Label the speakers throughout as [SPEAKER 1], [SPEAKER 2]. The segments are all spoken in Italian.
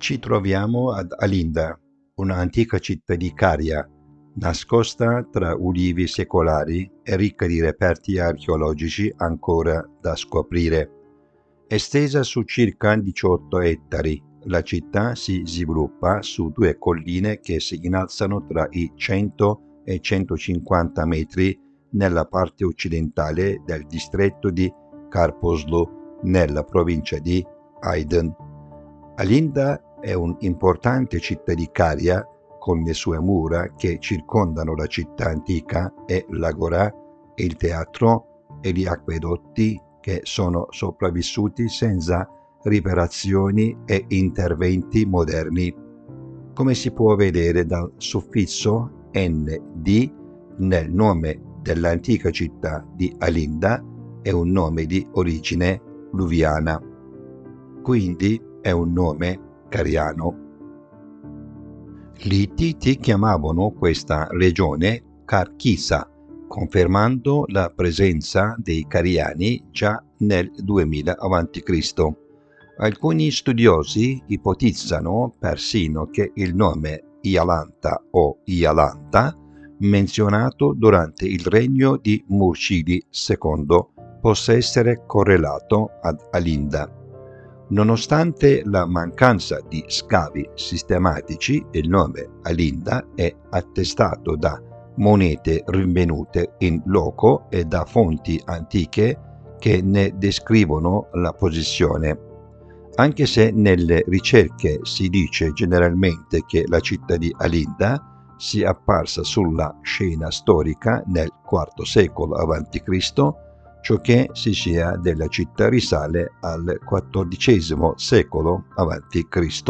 [SPEAKER 1] Ci troviamo ad Alinda, un'antica città di Caria, nascosta tra ulivi secolari e ricca di reperti archeologici ancora da scoprire. Estesa su circa 18 ettari, la città si sviluppa su due colline che si innalzano tra i 100 e 150 metri nella parte occidentale del distretto di Karpuzlu, nella provincia di Aydın. Alinda è un'importante città di Caria con le sue mura che circondano la città antica e l'agora, il teatro e gli acquedotti che sono sopravvissuti senza riparazioni e interventi moderni. Come si può vedere dal suffisso ND nel nome dell'antica città di Alinda, è un nome di origine luviana, quindi è un nome cariano. Gli Ittiti chiamavano questa regione Karkisa, confermando la presenza dei cariani già nel 2000 a.C. Alcuni studiosi ipotizzano persino che il nome Ialanta o Ialanta, menzionato durante il regno di Murcili II, possa essere correlato ad Alinda. Nonostante la mancanza di scavi sistematici, il nome Alinda è attestato da monete rinvenute in loco e da fonti antiche che ne descrivono la posizione. Anche se nelle ricerche si dice generalmente che la città di Alinda sia apparsa sulla scena storica nel IV secolo a.C., ciò che si sia della città risale al XIV secolo a.C.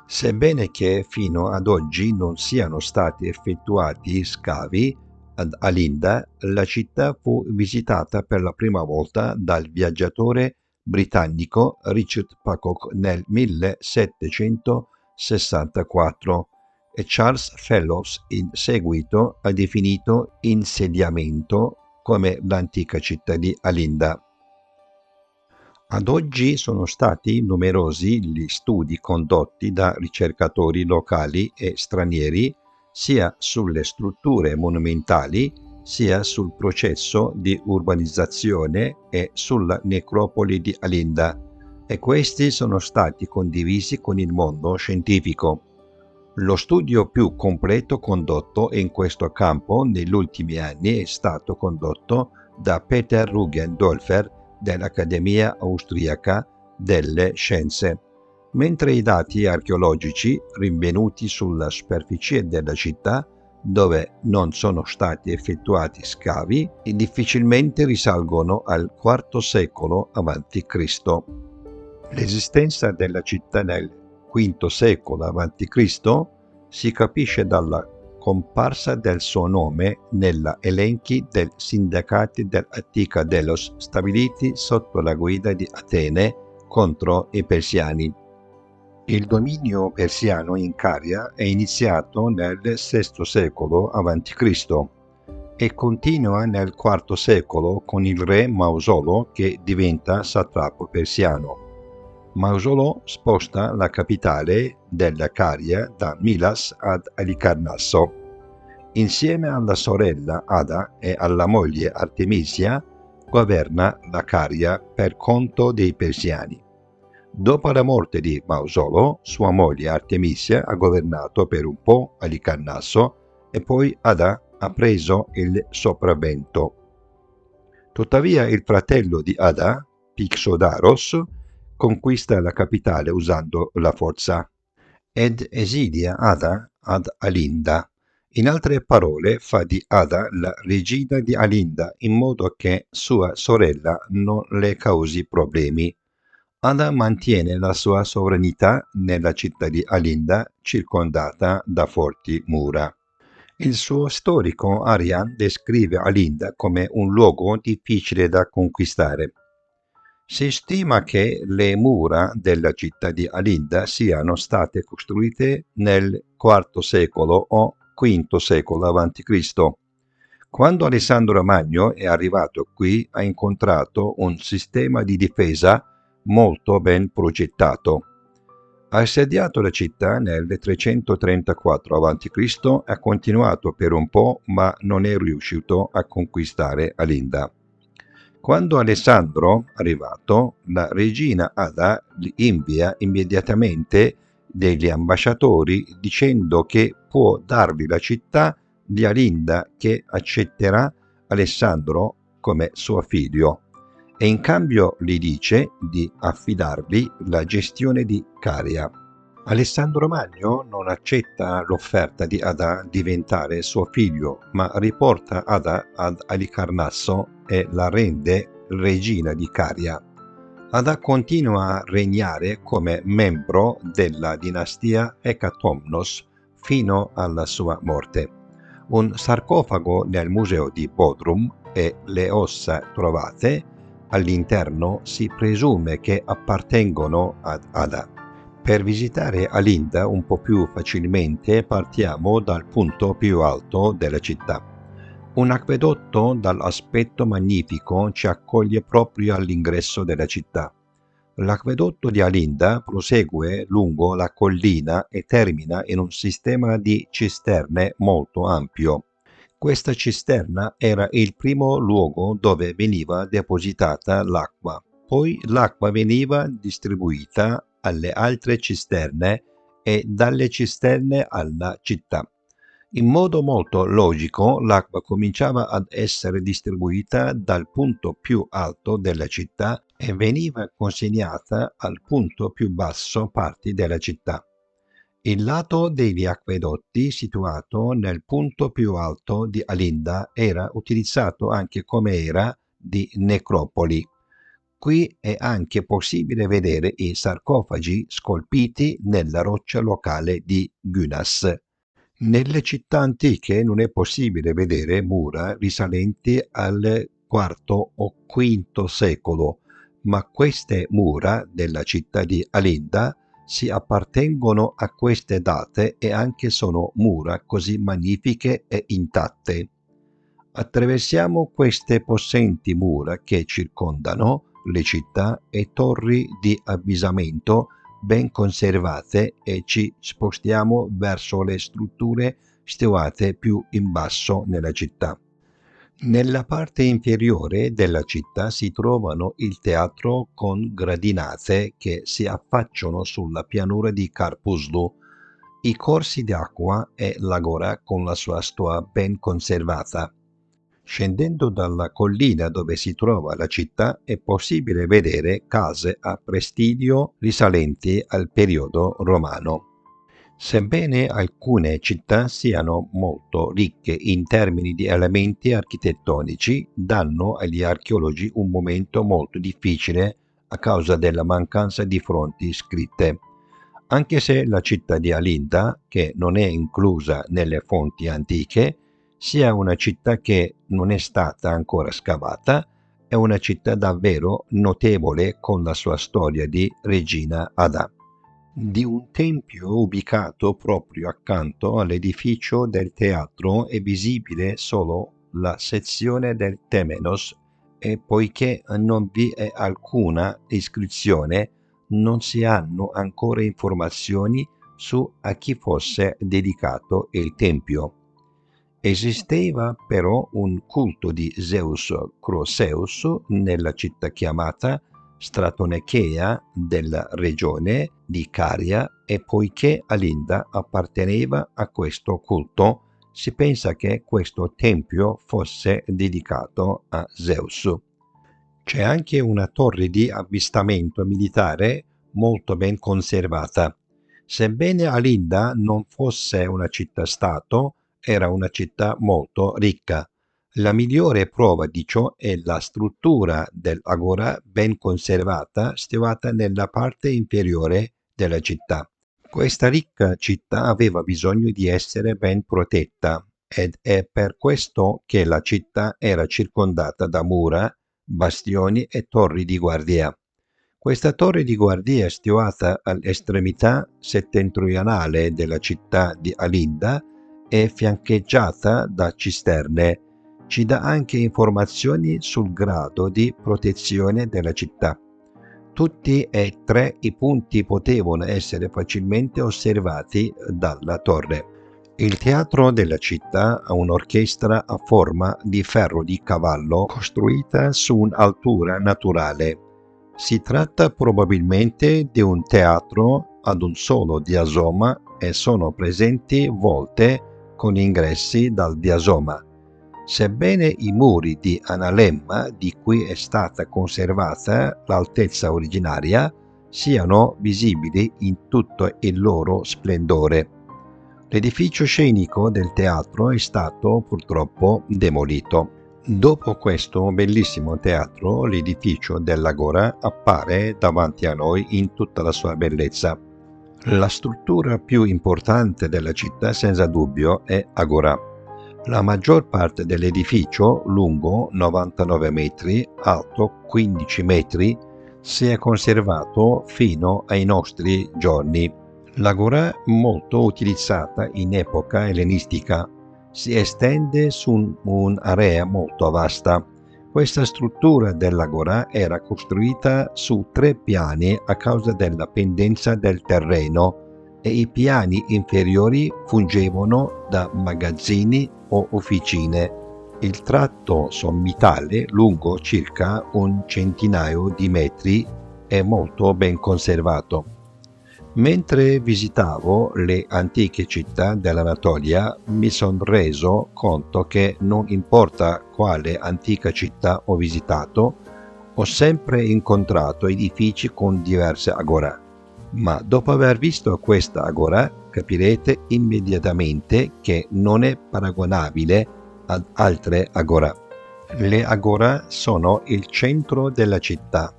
[SPEAKER 1] Sebbene che fino ad oggi non siano stati effettuati scavi ad Alinda, la città fu visitata per la prima volta dal viaggiatore britannico Richard Pocock nel 1764 e Charles Fellows in seguito ha definito insediamento come l'antica città di Alinda. Ad oggi sono stati numerosi gli studi condotti da ricercatori locali e stranieri sia sulle strutture monumentali sia sul processo di urbanizzazione e sulla necropoli di Alinda, e questi sono stati condivisi con il mondo scientifico. Lo studio più completo condotto in questo campo negli ultimi anni è stato condotto da Peter Rugendorfer dell'Accademia Austriaca delle Scienze, mentre i dati archeologici rinvenuti sulla superficie della città, dove non sono stati effettuati scavi, difficilmente risalgono al IV secolo a.C. L'esistenza della città nel V secolo a.C. si capisce dalla comparsa del suo nome nella elenchi dei sindacati dell'Attica Delos stabiliti sotto la guida di Atene contro i persiani. Il dominio persiano in Caria è iniziato nel VI secolo a.C. e continua nel IV secolo con il re Mausolo che diventa satrapo persiano. Mausolo sposta la capitale della Caria da Milas ad Alicarnasso. Insieme alla sorella Ada e alla moglie Artemisia governa la Caria per conto dei persiani. Dopo la morte di Mausolo, sua moglie Artemisia ha governato per un po' Alicarnasso e poi Ada ha preso il sopravvento. Tuttavia il fratello di Ada, Pixodaros, conquista la capitale usando la forza ed esilia Ada ad Alinda. In altre parole, fa di Ada la regina di Alinda in modo che sua sorella non le causi problemi. Ada mantiene la sua sovranità nella città di Alinda, circondata da forti mura. Il suo storico Arrian descrive Alinda come un luogo difficile da conquistare. Si stima che le mura della città di Alinda siano state costruite nel IV secolo o V secolo a.C. Quando Alessandro Magno è arrivato qui, ha incontrato un sistema di difesa molto ben progettato. Ha assediato la città nel 334 a.C. e ha continuato per un po', ma non è riuscito a conquistare Alinda. Quando Alessandro è arrivato, la regina Ada gli invia immediatamente degli ambasciatori dicendo che può darvi la città di Alinda, che accetterà Alessandro come suo figlio, e in cambio gli dice di affidargli la gestione di Caria. Alessandro Magno non accetta l'offerta di Ada diventare suo figlio, ma riporta Ada ad Alicarnasso e la rende regina di Caria. Ada continua a regnare come membro della dinastia Ekatomnos fino alla sua morte. Un sarcofago nel museo di Bodrum e le ossa trovate all'interno si presume che appartengono ad Ada. Per visitare Alinda un po' più facilmente partiamo dal punto più alto della città. Un acquedotto dall'aspetto magnifico ci accoglie proprio all'ingresso della città. L'acquedotto di Alinda prosegue lungo la collina e termina in un sistema di cisterne molto ampio. Questa cisterna era il primo luogo dove veniva depositata l'acqua. Poi l'acqua veniva distribuita alle altre cisterne e dalle cisterne alla città. In modo molto logico, l'acqua cominciava ad essere distribuita dal punto più alto della città e veniva consegnata al punto più basso parti della città. Il lato degli acquedotti, situato nel punto più alto di Alinda, era utilizzato anche come era di necropoli. Qui è anche possibile vedere i sarcofagi scolpiti nella roccia locale di Gynas. Nelle città antiche non è possibile vedere mura risalenti al IV o V secolo, ma queste mura della città di Alinda si appartengono a queste date e anche sono mura così magnifiche e intatte. Attraversiamo queste possenti mura che circondano le città e torri di avvisamento ben conservate e ci spostiamo verso le strutture situate più in basso nella città. Nella parte inferiore della città si trovano il teatro con gradinate che si affacciano sulla pianura di Carpuslu, i corsi d'acqua e l'agora con la sua stoa ben conservata. Scendendo dalla collina dove si trova la città è possibile vedere case a presidio risalenti al periodo romano. Sebbene alcune città siano molto ricche in termini di elementi architettonici, danno agli archeologi un momento molto difficile a causa della mancanza di fonti scritte. Anche se la città di Alinda, che non è inclusa nelle fonti antiche, sia una città che non è stata ancora scavata, è una città davvero notevole con la sua storia di regina Ada. Di un tempio ubicato proprio accanto all'edificio del teatro è visibile solo la sezione del temenos e poiché non vi è alcuna iscrizione, non si hanno ancora informazioni su a chi fosse dedicato il tempio. Esisteva però un culto di Zeus Croceus nella città chiamata Stratonechea della regione di Caria e poiché Alinda apparteneva a questo culto, si pensa che questo tempio fosse dedicato a Zeus. C'è anche una torre di avvistamento militare molto ben conservata. Sebbene Alinda non fosse una città-stato, era una città molto ricca. La migliore prova di ciò è la struttura dell'agora ben conservata situata nella parte inferiore della città. Questa ricca città aveva bisogno di essere ben protetta ed è per questo che la città era circondata da mura, bastioni e torri di guardia. Questa torre di guardia, situata all'estremità settentrionale della città di Alinda, è fiancheggiata da cisterne. Ci dà anche informazioni sul grado di protezione della città. Tutti e tre i punti potevano essere facilmente osservati dalla torre. Il teatro della città ha un'orchestra a forma di ferro di cavallo costruita su un'altura naturale. Si tratta probabilmente di un teatro ad un solo diasoma e sono presenti volte con ingressi dal diasoma. Sebbene i muri di analemma di cui è stata conservata l'altezza originaria siano visibili in tutto il loro splendore. L'edificio scenico del teatro è stato purtroppo demolito. Dopo questo bellissimo teatro, l'edificio dell'Agora appare davanti a noi in tutta la sua bellezza. La struttura più importante della città senza dubbio è Agora. La maggior parte dell'edificio, lungo 99 metri, alto 15 metri, si è conservato fino ai nostri giorni. L'Agora, molto utilizzata in epoca ellenistica, si estende su un'area molto vasta. Questa struttura dell'Agora era costruita su 3 piani a causa della pendenza del terreno e i piani inferiori fungevano da magazzini o officine. Il tratto sommitale, lungo circa un centinaio di metri, è molto ben conservato. Mentre visitavo le antiche città dell'Anatolia, mi sono reso conto che non importa quale antica città ho visitato, ho sempre incontrato edifici con diverse agora. Ma dopo aver visto questa agora, capirete immediatamente che non è paragonabile ad altre agora. Le agora sono il centro della città,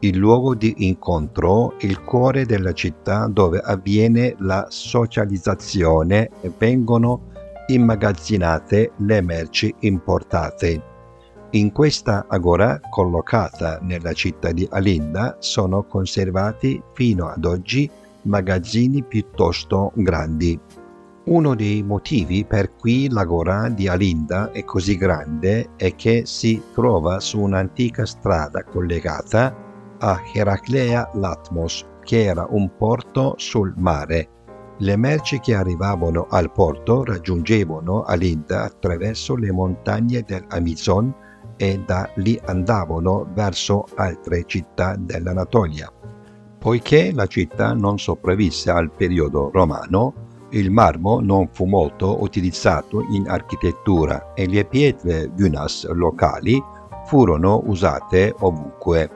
[SPEAKER 1] il luogo di incontro, il cuore della città dove avviene la socializzazione e vengono immagazzinate le merci importate. In questa agora, collocata nella città di Alinda, sono conservati fino ad oggi magazzini piuttosto grandi. Uno dei motivi per cui l'agora di Alinda è così grande è che si trova su un'antica strada collegata a Heraclea Latmos, che era un porto sul mare. Le merci che arrivavano al porto raggiungevano Alinda attraverso le montagne dell'Amazon e da lì andavano verso altre città dell'Anatolia. Poiché la città non sopravvisse al periodo romano, il marmo non fu molto utilizzato in architettura e le pietre gneis locali furono usate ovunque.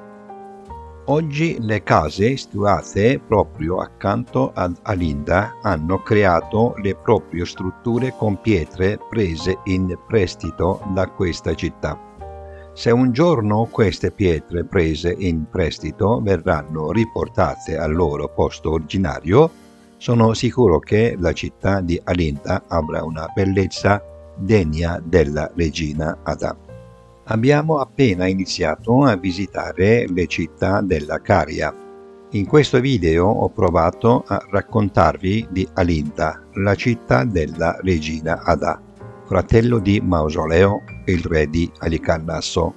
[SPEAKER 1] Oggi le case situate proprio accanto ad Alinda hanno creato le proprie strutture con pietre prese in prestito da questa città. Se un giorno queste pietre prese in prestito verranno riportate al loro posto originario, sono sicuro che la città di Alinda avrà una bellezza degna della regina Ada. Abbiamo appena iniziato a visitare le città della Caria. In questo video ho provato a raccontarvi di Alinda, la città della regina Ada, fratello di Mausoleo, il re di Alicarnasso.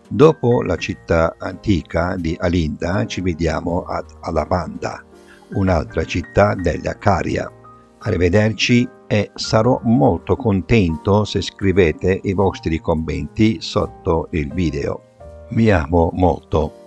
[SPEAKER 1] Dopo la città antica di Alinda ci vediamo ad Alabanda, un'altra città della Caria. Arrivederci e sarò molto contento se scrivete i vostri commenti sotto il video. Vi amo molto.